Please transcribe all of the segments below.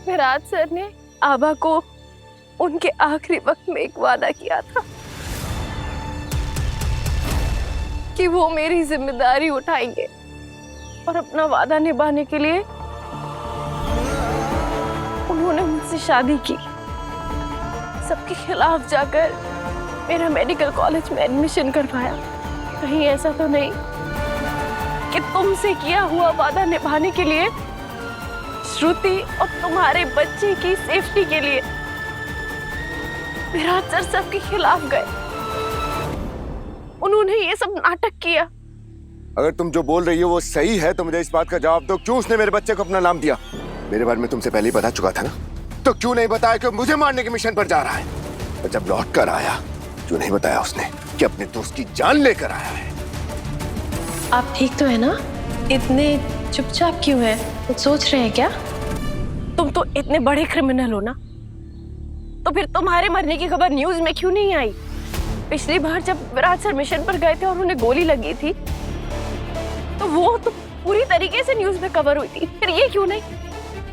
Virat sir ने आभा को उनके आखिरी वक्त में एक वादा किया था कि वो मेरी जिम्मेदारी उठाएंगे और अपना वादा निभाने के लिए उन्होंने मुझसे शादी की। सबके खिलाफ जाकर मेरा मेडिकल कॉलेज में एडमिशन करवाया। कहीं ऐसा तो नहीं कि तुमसे किया हुआ वादा निभाने के लिए, श्रुति और तुम्हारे बच्चे की सेफ्टी के लिए विराट सर सबके खिलाफ गए? उन्होंने ये सब नाटक किया। अगर तुम जो बोल रही हो वो सही है तो मुझे इस बात का जवाब दो, क्यों उसने मेरे बच्चे को अपना नाम दिया? मेरे बारे में तुमसे पहले ही बता चुका था ना, तो क्यों नहीं बताया कि मुझे मारने के मिशन पर जा रहा है? और जब लौट कर आया क्यों नहीं बताया उसने कि अपने दोस्त की जान लेकर आया है? आप ठीक तो है ना? इतने चुपचाप क्यों हैं? कुछ सोच रहे हैं क्या? तुम तो इतने बड़े क्रिमिनल हो ना, तो फिर तुम्हारे मरने की खबर न्यूज में क्यों नहीं आई? पिछली बार जब विराट सर मिशन पर गए थे और उन्हें गोली लगी थी तो वो तो पूरी तरीके से न्यूज में कवर हुई थी, फिर ये क्यों नहीं?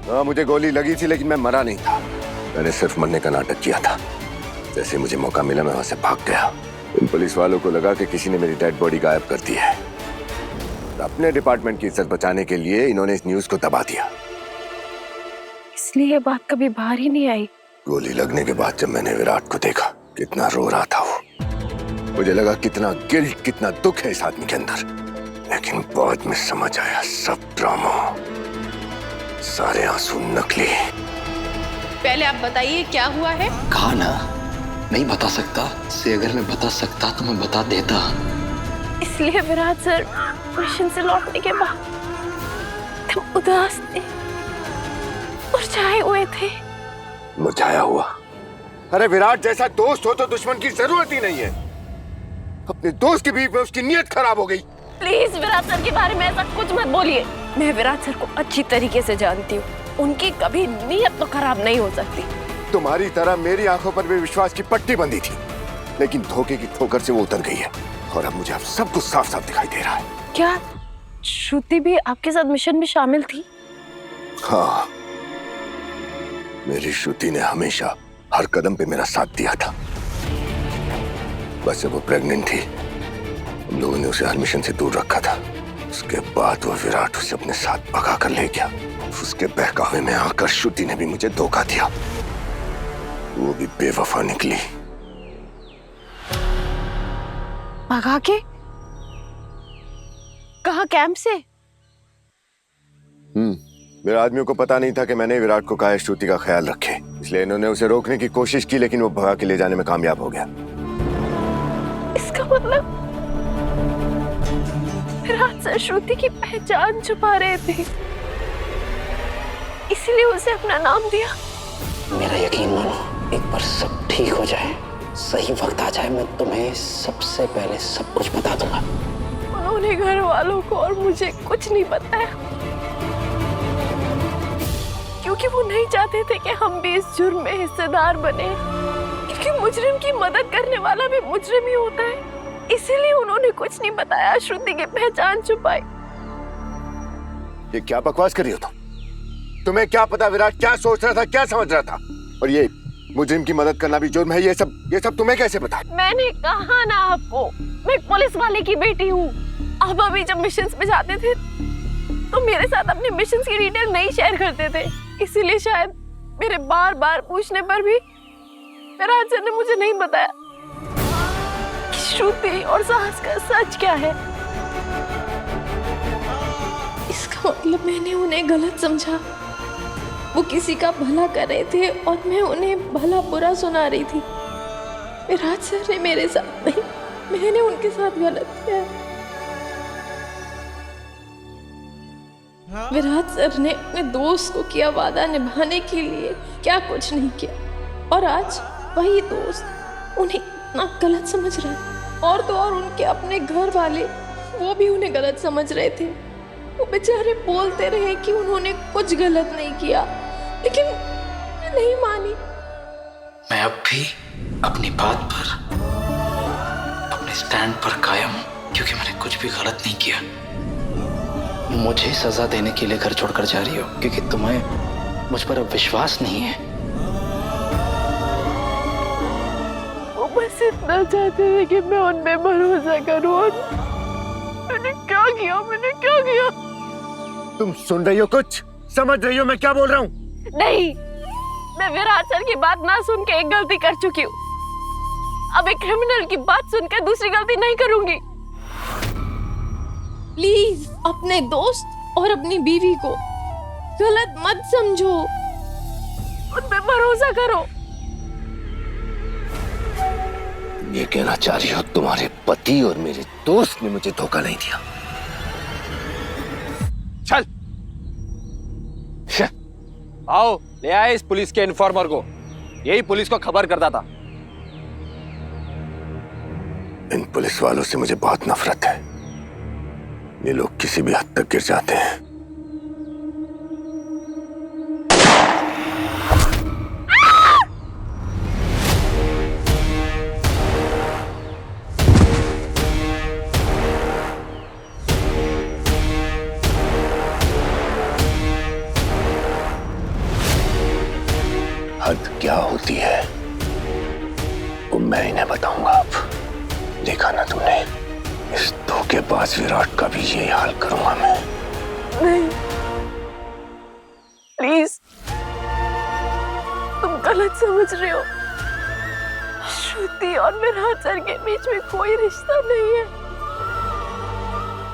हाँ, मुझे गोली लगी थी लेकिन मैं मरा नहीं था। मैंने सिर्फ मरने का नाटक किया था। जैसे मुझे मौका मिला मैं वहां से भाग गया। इन पुलिस वालों को लगा कि किसी ने मेरी डेड बॉडी गायब कर दी है। अपने डिपार्टमेंट की इज्जत बचाने के लिए इन्होंने इस न्यूज को दबा दिया। इसलिए ये बात कभी बाहर ही नहीं आई। गोली लगने के बाद जब मैंने विराट को देखा, कितना रो रहा था वो, मुझे लगा कितना गिल्ट, कितना दुख है इस आदमी के अंदर। लेकिन बाद में समझ आया सब ड्रामा, सारे आंसू नकली। पहले आप बताइए क्या हुआ है? कहा ना नहीं बता सकता, से अगर मैं बता सकता तो मैं बता देता। इसलिए विराट सर मिशन से लौटने के बाद तुम उदास थे, मुरझाए हुए थे। मुरझाया हुआ? अरे विराट जैसा दोस्त हो तो दुश्मन की जरूरत ही नहीं है। अपने दोस्त के बीच में उसकी नीयत खराब हो गई। प्लीज विराट सर के बारे में ऐसा कुछ मत बोलिए। मैं विराट सर को अच्छी तरीके से जानती हूँ, उनकी कभी नीयत तो खराब नहीं हो सकती। तुम्हारी तरह मेरी आंखों पर भी विश्वास की पट्टी बंधी थी, लेकिन धोखे की ठोकर से वो उतर गई है और अब मुझे अब सब कुछ साफ साफ दिखाई दे रहा है। क्या श्रुति भी आपके साथ मिशन में शामिल थी? हाँ, मेरी श्रुति ने हमेशा हर कदम पे मेरा साथ दिया था। बस जब वो प्रेग्नेंट थी हम लोगों ने उसे हर मिशन से दूर रखा था। उसके बाद वो विराट उसे अपने साथ भगा कर ले गया। उसके बहकावे में आकर श्रुति ने भी मुझे धोखा दिया। वो भी बेवफा निकली। भगा के? कहाँ, कैंप से? मेरे आदमियों को पता नहीं था कि मैंने विराट को कहा है श्रुति का ख्याल रखे, इसलिए इन्होंने उसे रोकने की कोशिश की, लेकिन वो भगा के ले जाने में कामयाब हो गया। इसका मतलब विराट सर श्रुति की पहचान छुपा रहे थे, इसलिए उसे अपना नाम दिया। मेरा यकीन मानो, एक बार सब ठीक हो जाए, सही वक्त आ जाए, मैं तुम्हें सबसे पहले सब कुछ बता दूंगा। उन्होंने घर वालों को और मुझे कुछ नहीं बताया, क्योंकि वो नहीं चाहते थे कि हम भी इस जुर्म में हिस्सेदार बने, क्योंकि मुजरिम की मदद करने वाला भी मुजरिम ही होता है। इसीलिए उन्होंने कुछ नहीं बताया, श्रुति की पहचान छुपाई। ये क्या बकवास कर रही हो तुम? तुम्हें क्या पता विराट क्या सोच रहा था, क्या समझ रहा था? और ये मुजरिम की मदद करना भी जुर्म है, ये सब तुम्हें कैसे पता? मैंने कहा ना आपको, मैं पुलिस वाले की बेटी हूँ। अब अभी जब मिशन पे जाते थे तो मेरे साथ अपने मिशन की डिटेल नहीं शेयर करते थे, इसीलिए शायद मेरे बार बार पूछने पर भी विराट सर ने मुझे नहीं बताया कि श्रुति और साहस का सच क्या है। इसका मतलब मैंने उन्हें गलत समझा। वो किसी का भला कर रहे थे और मैं उन्हें भला बुरा सुना रही थी। विराट सर ने मेरे साथ नहीं, मैंने उनके साथ गलत किया। विराट सर ने अपने दोस्त को किया वादा निभाने के लिए क्या कुछ नहीं किया, और आज वही दोस्त उन्हें इतना गलत समझ रहा है। और तो और उनके अपने घर वाले, वो भी उन्हें गलत समझ रहे थे। वो बेचारे बोलते रहे कि उन्होंने कुछ गलत नहीं किया, लेकिन मैं नहीं मानी। मैं अब भी अपनी बात पर, अपने स्टैंड पर कायम हूं, क्योंकि मैंने कुछ भी गलत नहीं किया। मुझे सजा देने के लिए घर छोड़कर जा रही हो, क्योंकि तुम्हें मुझ पर अब विश्वास नहीं है। वो बस इतना चाहते थे कि मैं उन पे भरोसा करूं और मैंने क्या किया, मैंने क्या किया? तुम सुन रही हो, कुछ समझ रही हो मैं क्या बोल रहा हूँ? नहीं, मैं विराट सर की बात ना सुन के एक गलती कर चुकी हूँ। अब एक क्रिमिनल की बात सुनकर दूसरी गलती नहीं करूंगी। प्लीज अपने दोस्त और अपनी बीवी को गलत मत समझो, उन पे भरोसा करो। ये कहना चाह रही हो तुम्हारे पति और मेरे दोस्त ने मुझे धोखा नहीं दिया? चल आओ, ले आए इस पुलिस के इन्फॉर्मर को। यही पुलिस को खबर करता था। इन पुलिस वालों से मुझे बहुत नफरत है। ये लोग किसी भी हद तक गिर जाते हैं। हद क्या होती है वो मैं इन्हें बताऊंगा। अब देखा ना तुमने, इस धोखेबाज विराट का भी यही हाल करूंगा मैं। नहीं, प्लीज, तुम गलत समझ रहे हो। श्रुति और विराट सर के बीच में कोई रिश्ता नहीं है।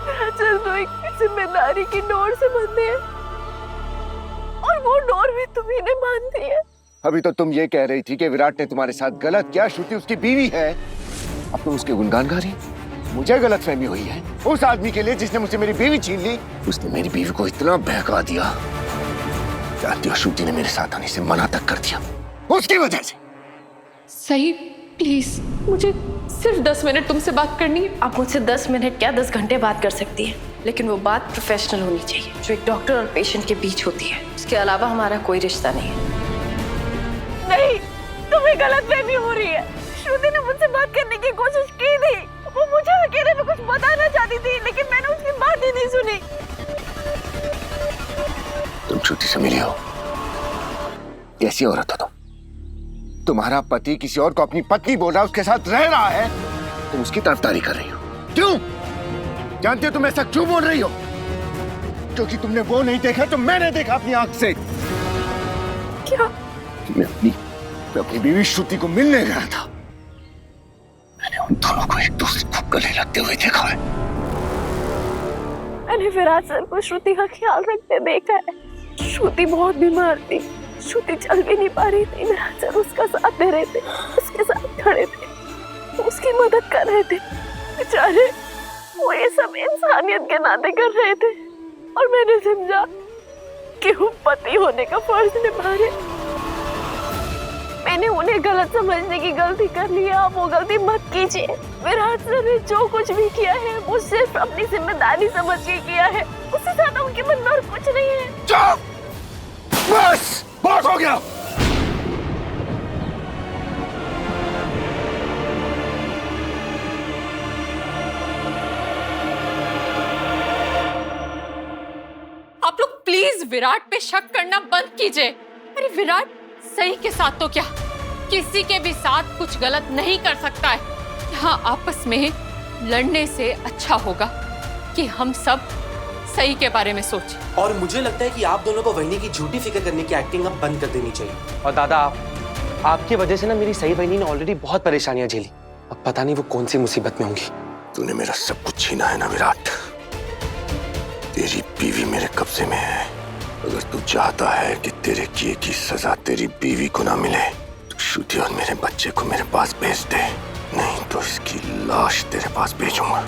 विराट सर तो एक जिम्मेदारी की डोर से बंधे हैं और वो डोर भी तुम्ही ने बांधी है। अभी तो तुम ये कह रही थी कि विराट ने तुम्हारे साथ गलत किया, श्रुति उसकी बीवी है। अब तुम उसके गुणगान गा रही। मुझे गलतफहमी हुई है उस आदमी के लिए जिसने मुझसे मेरी बीवी छीन ली। उसने मेरी बीवी को इतना बहका दिया, जानती हो श्रुति ने मेरे साथ आने से मना तक कर दिया उसकी वजह से। सही, प्लीज मुझे सिर्फ 10 मिनट तुमसे बात करनी है। आप मुझसे 10 मिनट क्या 10 घंटे बात कर सकती है, लेकिन वो बात प्रोफेशनल होनी चाहिए, जो एक डॉक्टर और पेशेंट के बीच होती है। उसके अलावा हमारा कोई रिश्ता नहीं है। नहीं, तुम्हें गलतफहमी हो रही है। श्रुति ने मुझसे बात करने की कोशिश की थी। वो मुझे अकेले में कुछ बताना चाहती थी, लेकिन मैंने उसकी बात ही नहीं सुनी। तुम श्रुति से मिली हो? कैसी औरत हो तुम? तुम्हारा पति किसी और को अपनी पत्नी बोल रहा है, उसके साथ रह रहा है, तुम उसकी तरफदारी कर रही हो। क्यों? जानते हो तुम ऐसा क्यों बोल रही हो? क्योंकि तुमने वो नहीं देखा तो मैंने देखा अपनी आंख से। क्या? मैं अपनी बीवी श्रुति को मिलने गया था। मैंने उन दोनों को एक दूसरे को गले लगते हुए देखा है। मैंने विराट सर को श्रुति का ख्याल रखते देखा है। श्रुति बहुत बीमार थी, श्रुति चल भी नहीं पा रही थी। विराट सर उसका साथ दे रहे थे, उसके साथ खड़े थे, उसकी मदद कर रहे थे। बेचारे वो ये सब इंसानियत के नाते कर रहे थे और मैंने समझा कि वो पति होने का फर्ज निभा रहे। मैंने उन्हें गलत समझने की गलती कर ली है। आप वो गलती मत कीजिए। विराट सर ने जो कुछ भी किया है वो सिर्फ अपनी जिम्मेदारी समझ के किया है, उससे ज्यादा उनके मन में और कुछ नहीं है। चुप! बस बहुत हो गया। आप लोग प्लीज विराट पे शक करना बंद कीजिए। अरे विराट सही के साथ तो क्या, किसी के भी साथ कुछ गलत नहीं कर सकता है। यहाँ आपस में लड़ने से अच्छा होगा कि हम सब सही के बारे में सोचें। और मुझे लगता है कि आप दोनों को वहीनी की झूठी फिक्र करने की एक्टिंग अब बंद कर देनी चाहिए। और दादा, आपकी वजह से ना मेरी सही बहनी ने ऑलरेडी बहुत परेशानियां झेली। अब पता नहीं वो कौन सी मुसीबत में होंगी। तूने मेरा सब कुछ छीना है ना विराट। तेरी बीवी मेरे कब्जे में है। अगर तू चाहता है कि तेरे किए की सजा तेरी बीवी को ना मिले तो श्रुति और मेरे बच्चे को मेरे पास भेज दे, नहीं तो इसकी लाश तेरे पास भेजूंगा।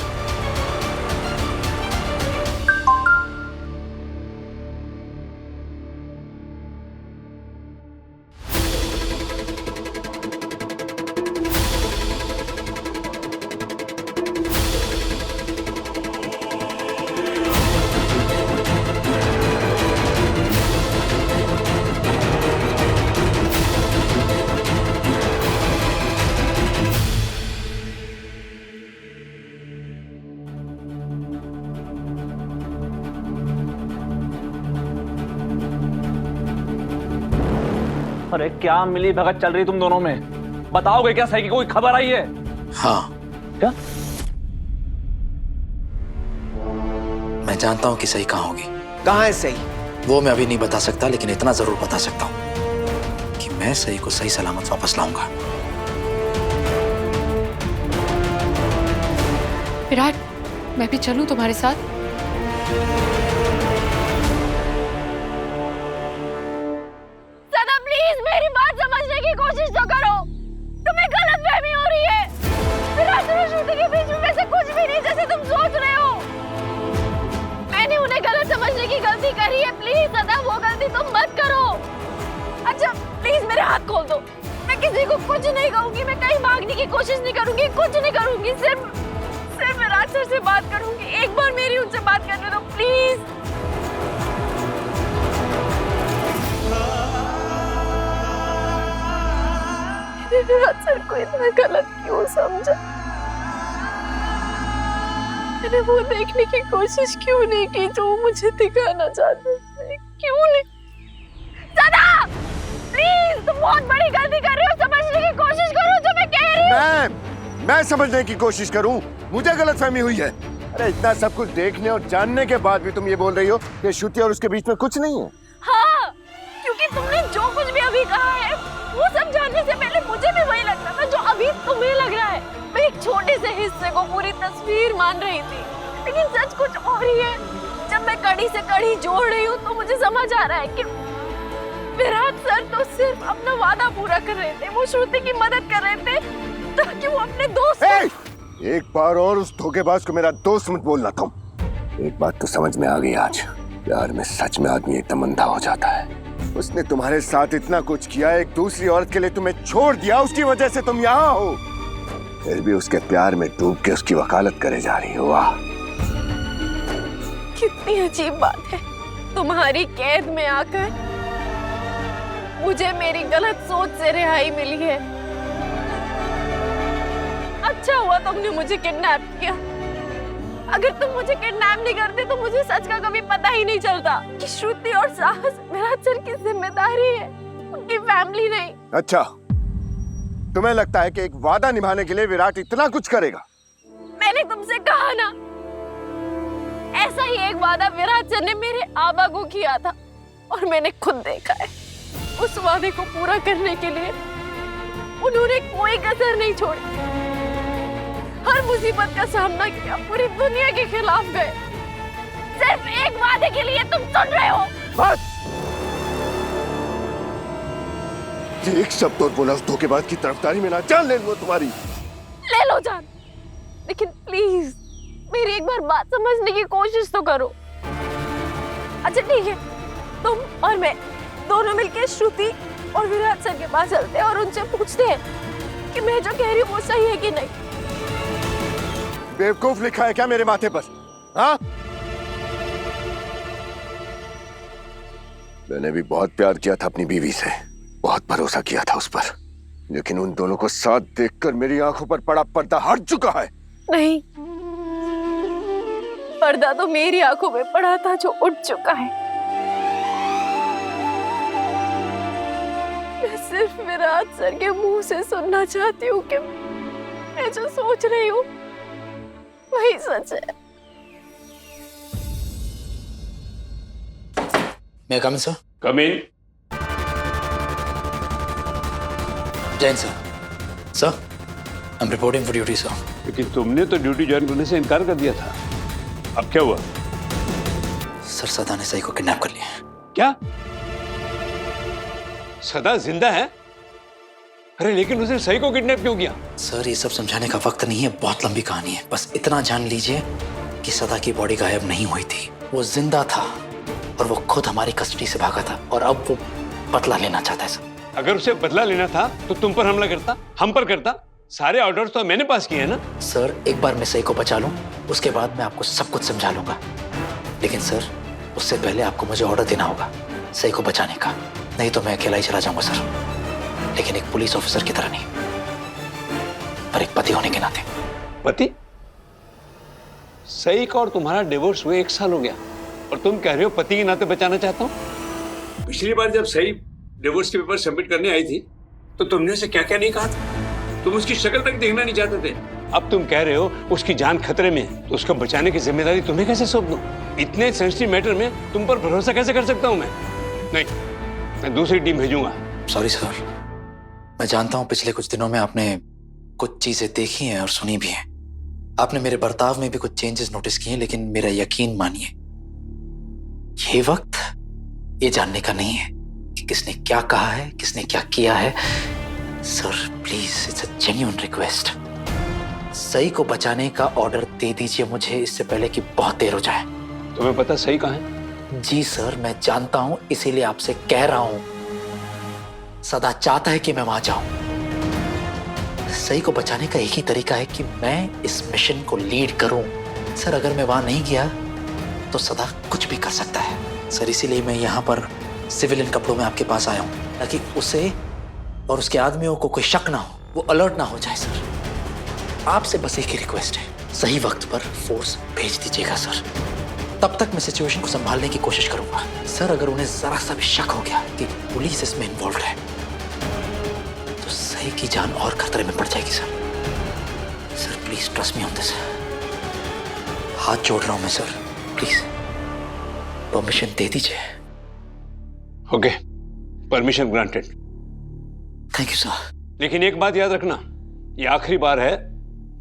अरे क्या मिली भगत चल रही तुम दोनों में? बताओगे क्या? सही की कोई खबर आई है? हाँ, क्या? मैं जानता हूँ कि सही कहाँ होगी। कहाँ है सही? वो मैं अभी नहीं बता सकता, लेकिन इतना जरूर बता सकता हूँ कि मैं सही को सही सलामत वापस लाऊंगा। विराट, मैं भी चलूं तुम्हारे साथ? सदा प्लीज मेरी बात समझने की कोशिश तो करो। तुम्हें गलतफहमी हो रही है। विराट और श्रुति के बीच में वैसे कुछ भी नहीं जैसे तुम सोच रहे हो। मैंने उन्हें गलत समझने की गलती करी है। प्लीज सदा वो गलती तुम मत करो। अच्छा प्लीज मेरे हाथ खोल दो। मैं किसी को कुछ नहीं कहूंगी, मैं कहीं भागने की कोशिश नहीं करूंगी, कुछ नहीं करूंगी। सिर्फ विराट सर से बात करूंगी। एक बार मेरी उनसे बात करने दो प्लीज। विराट सर को इतना गलत क्यों समझा? मैंने वो देखने की कोशिश क्यों नहीं की जो मुझे दिखाना चाहते थे? क्यों नहीं? सदा प्लीज, तुम बहुत बड़ी गलती कर रहे हो। समझने की कोशिश करो जो मैं कह रही हूँ। मैं समझने की कोशिश करूं? मुझे गलतफहमी हुई है। अरे इतना सब कुछ देखने और जानने के बाद भी तुम ये बोल रही हो कि श्रुति और उसके बीच में कुछ नहीं है? हाँ, क्योंकि तुमने जो कुछ भी अभी कहा है वो सब जानने से पहले मुझे भी वही लगता था जो अभी तुम्हें लग रहा है। मैं एक छोटे से हिस्से को पूरी तस्वीर मान रही थी, लेकिन सच कुछ और ही है। जब मैं कड़ी से कड़ी जोड़ रही हूँ तो मुझे समझ आ रहा है कि विराट सर तो सिर्फ अपना वादा पूरा कर रहे थे। वो श्रुति की मदद कर रहे थे ताकि वो अपने दोस्त एक बार और उस धोखेबाज को मेरा दोस्त मत बोलना तुम। एक बात तो समझ में आ गई आज, प्यार में सच में आदमी एकदम अंधा हो जाता है। उसने तुम्हारे साथ इतना कुछ किया, एक दूसरी औरत के लिए तुम्हें छोड़ दिया, उसकी वजह से तुम यहाँ हो, फिर भी उसके प्यार में डूब के उसकी वकालत करे जा रही हो। वाह, कितनी अजीब बात है। तुम्हारी कैद में आकर मुझे मेरी गलत सोच से रिहाई मिली है। अच्छा हुआ तुमने मुझे किडनैप किया। अगर तुम मुझे किडनैप नहीं करते तो मुझे सच का कभी पता ही नहीं चलता कि श्रुति और साहस विराट सर की जिम्मेदारी है, उनकी फैमिली नहीं। अच्छा, तुम्हें लगता है कि एक वादा निभाने के लिए विराट इतना कुछ करेगा? मैंने तुमसे कहा ना, ऐसा ही एक वादा विराट सर ने मेरे आबा को किया था और मैंने खुद देखा है। उस वादे को पूरा करने के लिए उन्होंने कोई कसर नहीं छोड़ी। हर मुसीबत का सामना किया, पूरी दुनिया के खिलाफ गए, सिर्फ एक वादे के लिए। तुम सुन रहे हो? बस एक शब्द और बोला उस धोखेबाज की तरफदारी में ना, जान ले लो तुम्हारी। ले लो जान, लेकिन प्लीज मेरी एक बार बात समझने की कोशिश तो करो। अच्छा ठीक है, तुम और मैं दोनों मिलकर श्रुति और विराट सर के पास चलते हैं और उनसे पूछते हैं कि मैं जो कह रही हूँ वो सही है कि नहीं। बेवकूफ लिखा है क्या मेरे माथे पर? हाँ, मैंने भी बहुत प्यार किया था अपनी बीवी से, बहुत भरोसा किया था उस पर, लेकिन उन दोनों को साथ देखकर मेरी आंखों पर पड़ा पर्दा हट चुका है। नहीं, पर्दा तो मेरी आंखों में पड़ा था जो उठ चुका है। मैं सिर्फ विराट सर के मुंह से सुनना चाहती हूँ कि मैं जो सोच रही हूँ वही सच है। मैं come sir? Come in. Jain sir. Sir, I am reporting for duty sir. लेकिन तुमने तो ड्यूटी ज्वाइन करने से इनकार कर दिया था, अब क्या हुआ? सर, सदा ने सही को किडनैप कर लिया। क्या? सदा जिंदा है? अरे लेकिन उसने सही को किडनैप क्यों किया? सर, ये सब समझाने का वक्त नहीं है, बहुत लंबी कहानी है। बस इतना जान लीजिए कि सदा की बॉडी गायब नहीं हुई थी, वो जिंदा था और वो खुद हमारी कस्टडी से भागा था और अब वो बदला लेना चाहता है सर। अगर उसे बदला लेना था तो तुम पर हमला करता, हम पर करता। सारे ऑर्डर्स तो मैंने पास किए हैं ना। सर, एक बार मैं सही को बचा लूं, उसके बाद मैं आपको सब कुछ समझा लूंगा। लेकिन सर, उससे पहले आपको मुझे ऑर्डर देना होगा सही को बचाने का, नहीं तो मैं अकेला ही चला जाऊंगा सर। लेकिन एक पुलिस ऑफिसर की तरह नहीं, पर एक पति होने के नाते। पति? सही का और तुम्हारा डिवोर्स हुए 1 साल हो गया और तुम कह रहे हो पति के नाते बचाना चाहता हूँ? पिछली बार जब सही डिवोर्स के पेपर सबमिट करने आई थी तो तुमने उसे क्या क्या नहीं कहा था? तुम उसकी शक्ल तक देखना नहीं चाहते थे। अब तुम कह रहे हो उसकी जान खतरे में है, तो उसको बचाने की जिम्मेदारी तुम्हें कैसे सौंप दूं? इतने सेंसिटिव मैटर में तुम पर भरोसा कैसे कर सकता हूं मैं? नहीं, मैं दूसरी टीम भेजूंगा। सॉरी सर, मैं जानता हूं पिछले कुछ दिनों में आपने कुछ चीजें देखी हैं और सुनी भी हैं। आपने मेरे बर्ताव में भी कुछ चेंजेस नोटिस किए, लेकिन मेरा यकीन मानिए, ये वक्त ये जानने का नहीं है कि किसने क्या कहा है, किसने क्या किया है। Sir please, it's a genuine request, सही को बचाने का ऑर्डर दे दीजिए मुझे, इससे पहले कि बहुत देर हो जाए। तुम्हें पता सही कहाँ है? जी सर, मैं जानता हूं, इसीलिए आपसे कह रहा हूं। सदा चाहता है कि मैं वहां जाऊं। सही को बचाने का एक ही तरीका है कि मैं इस मिशन को लीड करूं। सर अगर मैं वहां नहीं गया तो सदा कुछ भी कर सकता है। सर इसीलिए मैं यहाँ पर सिविलियन कपड़ों में आपके पास आया हूँ, ताकि उसे और उसके आदमियों को कोई शक ना हो, वो अलर्ट ना हो जाए। सर आपसे बस एक ही रिक्वेस्ट है, सही वक्त पर फोर्स भेज दीजिएगा सर। तब तक मैं सिचुएशन को संभालने की कोशिश करूंगा। सर अगर उन्हें जरा सा भी शक हो गया कि पुलिस इसमें इन्वॉल्व है तो सही की जान और खतरे में पड़ जाएगी sir. Sir please trust me on this. हाथ जोड़ रहा हूं मैं सर, प्लीज परमिशन दे दीजिए। Okay, permission granted. Thank you sir. लेकिन एक बात याद रखना, ये आखिरी बार है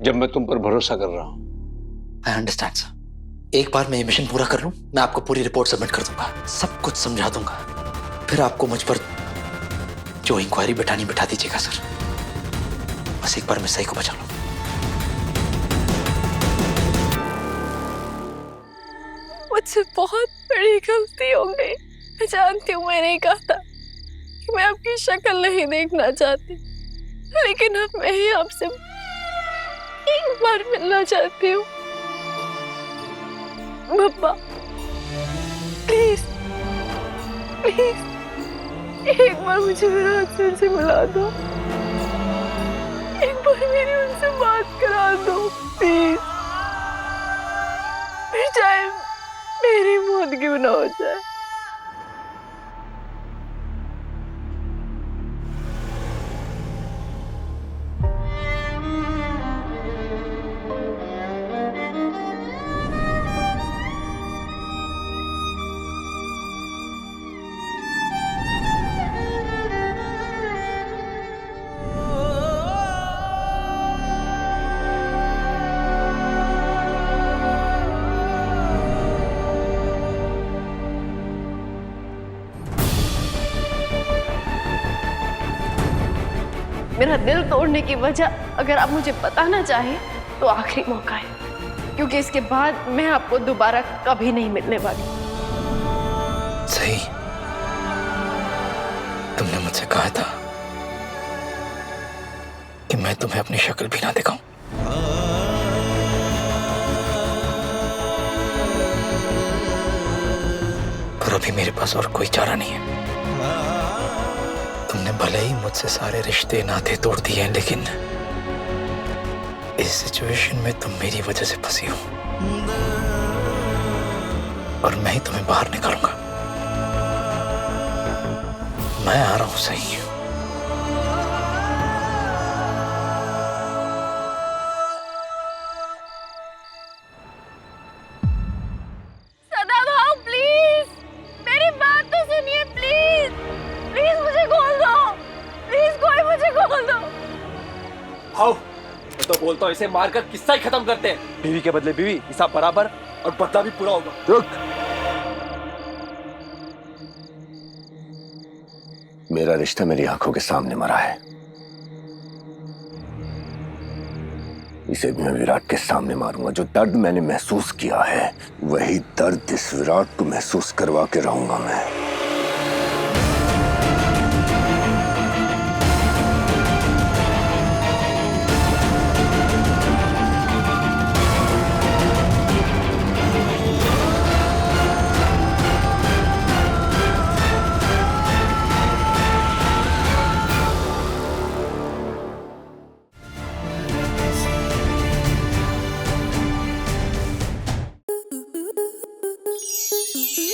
जब मैं तुम पर भरोसा कर रहा हूं। I understand sir. एक बार मैं ये मिशन पूरा कर लूं, मैं आपको पूरी रिपोर्ट सबमिट कर दूंगा, सब कुछ समझा दूंगा, फिर आपको मुझ पर जो इंक्वायरी बिठानी बिठा दीजिएगा सर। बस एक बार मैं सही को बचा लूं। मुझसे बहुत बड़ी गलती हो गई। मैं जानती हूँ मैंने कहा था कि मैं आपकी शक्ल नहीं देखना चाहती, लेकिन अब मैं ही आपसे एक बार मिलना चाहती हूँ। पापा प्लीज प्लीज एक बार मुझे विराट सर से मिला दो, एक बार मेरी उनसे बात करा दो प्लीज, फिर चाहे मेरी मौत क्यों ना हो जाए। मेरा दिल तोड़ने की वजह अगर आप मुझे बताना चाहें तो आखिरी मौका है, क्योंकि इसके बाद मैं आपको दोबारा कभी नहीं मिलने वाली। सही, तुमने मुझसे कहा था कि मैं तुम्हें अपनी शक्ल भी ना दिखाऊं। पर अभी मेरे पास और कोई चारा नहीं है। तुमने भले ही मुझसे सारे रिश्ते नाते तोड़ दिए हैं, लेकिन इस सिचुएशन में तुम मेरी वजह से फंसी हो और मैं ही तुम्हें बाहर निकालूंगा। मैं आ रहा हूं सही। सदाभाऊ प्लीज मेरी बात तो सुनिए, प्लीज प्लीज मुझे खोल दो, प्लीज कोई मुझे खोल दो। आओ, मैं तो बोलता हूँ इसे मारकर किस्सा ही खत्म करते हैं। बीवी के बदले बीवी, हिसाब बराबर और बदला भी पूरा होगा। रुक, मेरा रिश्ता मेरी आंखों के सामने मरा है, इसे भी मैं विराट के सामने मारूंगा। जो दर्द मैंने महसूस किया है वही दर्द इस विराट को महसूस करवा के रहूंगा मैं।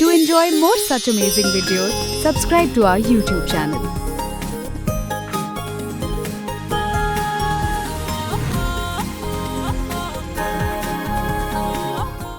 To enjoy more such amazing videos, subscribe to our YouTube channel.